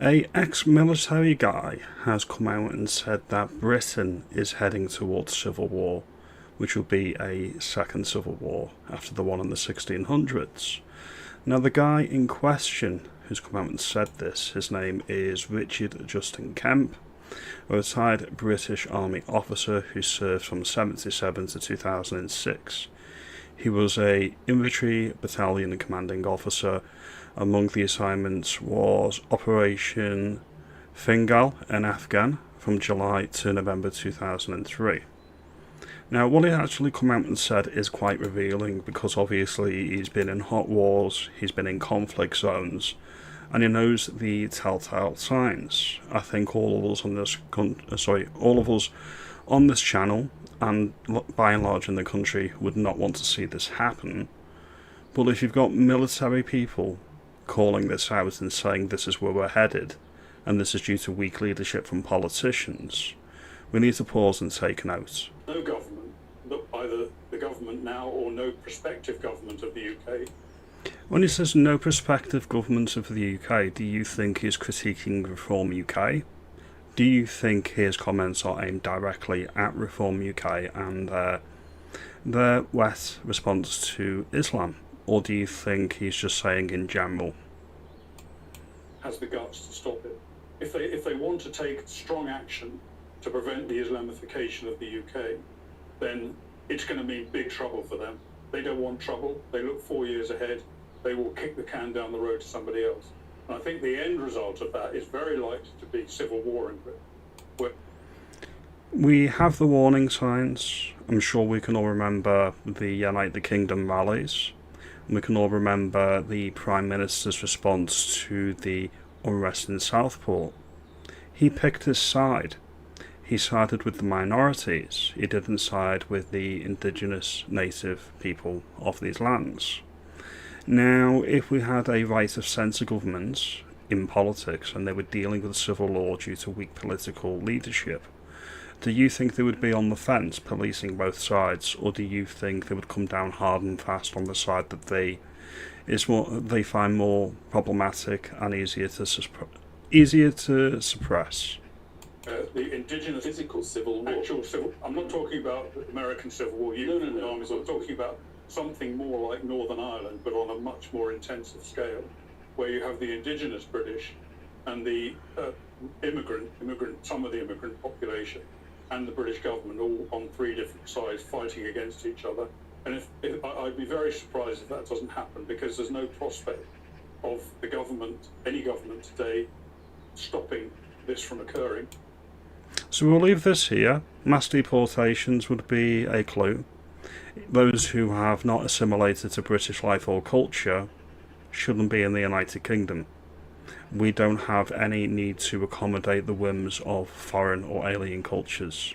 A ex-military guy has come out and said that Britain is heading towards civil war, which will be a second civil war after the one in the 1600s. Now, the guy in question who's come out and said this, his name is Richard Justin Kemp, a retired British Army officer who served from 1977 to 2006. He was a infantry battalion commanding officer. Among the assignments was Operation Fingal in Afghan from July to November 2003. Now, what he actually come out and said is quite revealing, because obviously he's been in hot wars, he's been in conflict zones, and he knows the telltale signs. I think all of us on this channel, and by and large in the country, would not want to see this happen. But if you've got military people calling this out and saying this is where we're headed, and this is due to weak leadership from politicians, we need to pause and take note. No government, either the government now or no prospective government of the UK. When he says no prospective government of the UK, do you think he's critiquing Reform UK? Do you think his comments are aimed directly at Reform UK and their wet response to Islam? Or do you think he's just saying in general? Has the guts to stop it. If they want to take strong action to prevent the Islamification of the UK, then it's going to mean big trouble for them. They don't want trouble. They look 4 years ahead. They will kick the can down the road to somebody else. And I think the end result of that is very likely to be civil war in Britain. We have the warning signs. I'm sure we can all remember the United Kingdom rallies. We can all remember the Prime Minister's response to the unrest in Southport. He picked his side. He sided with the minorities. He didn't side with the indigenous native people of these lands. Now, if we had a right of centre government in politics and they were dealing with civil law due to weak political leadership, do you think they would be on the fence policing both sides, or do you think they would come down hard and fast on the side that they find more problematic and easier to suppress? The indigenous physical civil war. Actual civil. I'm not talking about the American Civil War. No. I'm talking about something more like Northern Ireland, but on a much more intensive scale, where you have the indigenous British and the some of the immigrant population and the British government all on three different sides fighting against each other. And if I'd be very surprised if that doesn't happen, because there's no prospect of the government, any government today, stopping this from occurring. So we'll leave this here. Mass deportations would be a clue. Those who have not assimilated to British life or culture shouldn't be in the United Kingdom. We don't have any need to accommodate the whims of foreign or alien cultures.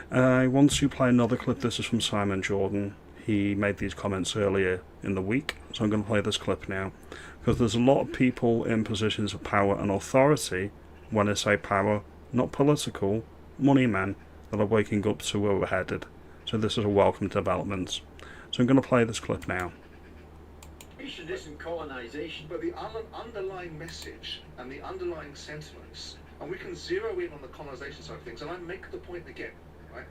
I want to play another clip. This is from Simon Jordan. He made these comments earlier in the week, so I'm going to play this clip now, because there's a lot of people in positions of power and authority, when I say power, not political, money men, that are waking up to where we're headed. So this is a welcome development. So I'm going to play this clip now. Isn't colonisation, but the underlying message and the underlying sentiments, and we can zero in on the colonisation side of things, and I make the point again, right?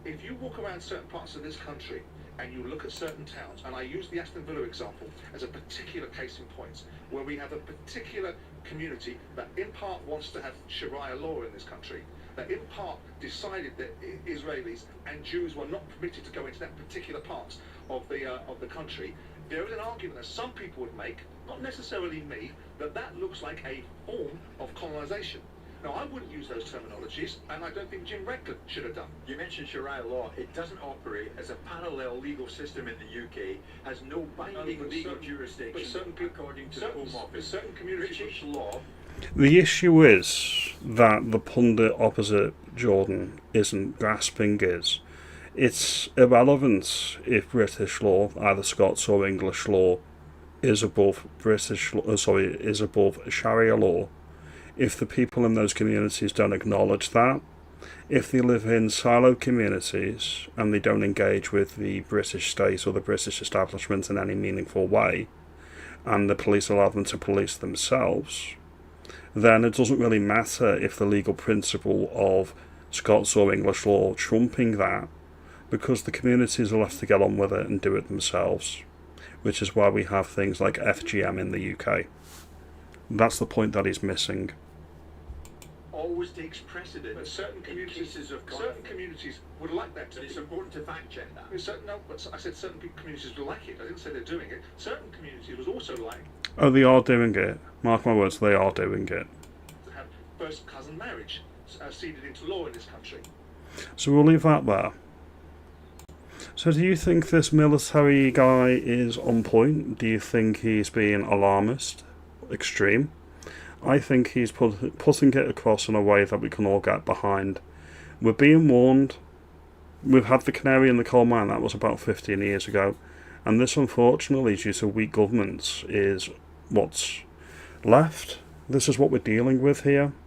If you walk around certain parts of this country and you look at certain towns, and I use the Aston Villa example as a particular case in point, where we have a particular community that in part wants to have Sharia law in this country, that in part decided that Israelis and Jews were not permitted to go into that particular part of the country. There is an argument that some people would make, not necessarily me, that looks like a form of colonisation. Now, I wouldn't use those terminologies, and I don't think Jim Ratcliffe should have done. You mentioned Sharia law. It doesn't operate as a parallel legal system in the UK, has no binding legal jurisdiction according to the Home Office. Certain communities, British law. The issue is that the pundit opposite Jordan isn't grasping is it's irrelevant if British law, either Scots or English law, is above is above Sharia law. If the people in those communities don't acknowledge that, if they live in siloed communities and they don't engage with the British state or the British establishment in any meaningful way, and the police allow them to police themselves, then it doesn't really matter if the legal principle of Scots or English law trumping that, because the communities will have to get on with it and do it themselves, which is why we have things like FGM in the UK. That's the point that he's missing. Always takes precedence But certain in communities, cases of certain conflict. communities would like that to But it's be. important to fact check that. No, but I said certain communities would like it. I didn't say they're doing it. Certain communities would also like Oh, they are doing it. Mark my words, they are doing it. to have first cousin marriage seeded into law in this country. So we'll leave that there. So do you think this military guy is on point? Do you think he's being alarmist? Extreme? I think he's putting it across in a way that we can all get behind. We're being warned. We've had the canary in the coal mine, that was about 15 years ago. And this, unfortunately, due to weak governments, is what's left. This is what we're dealing with here.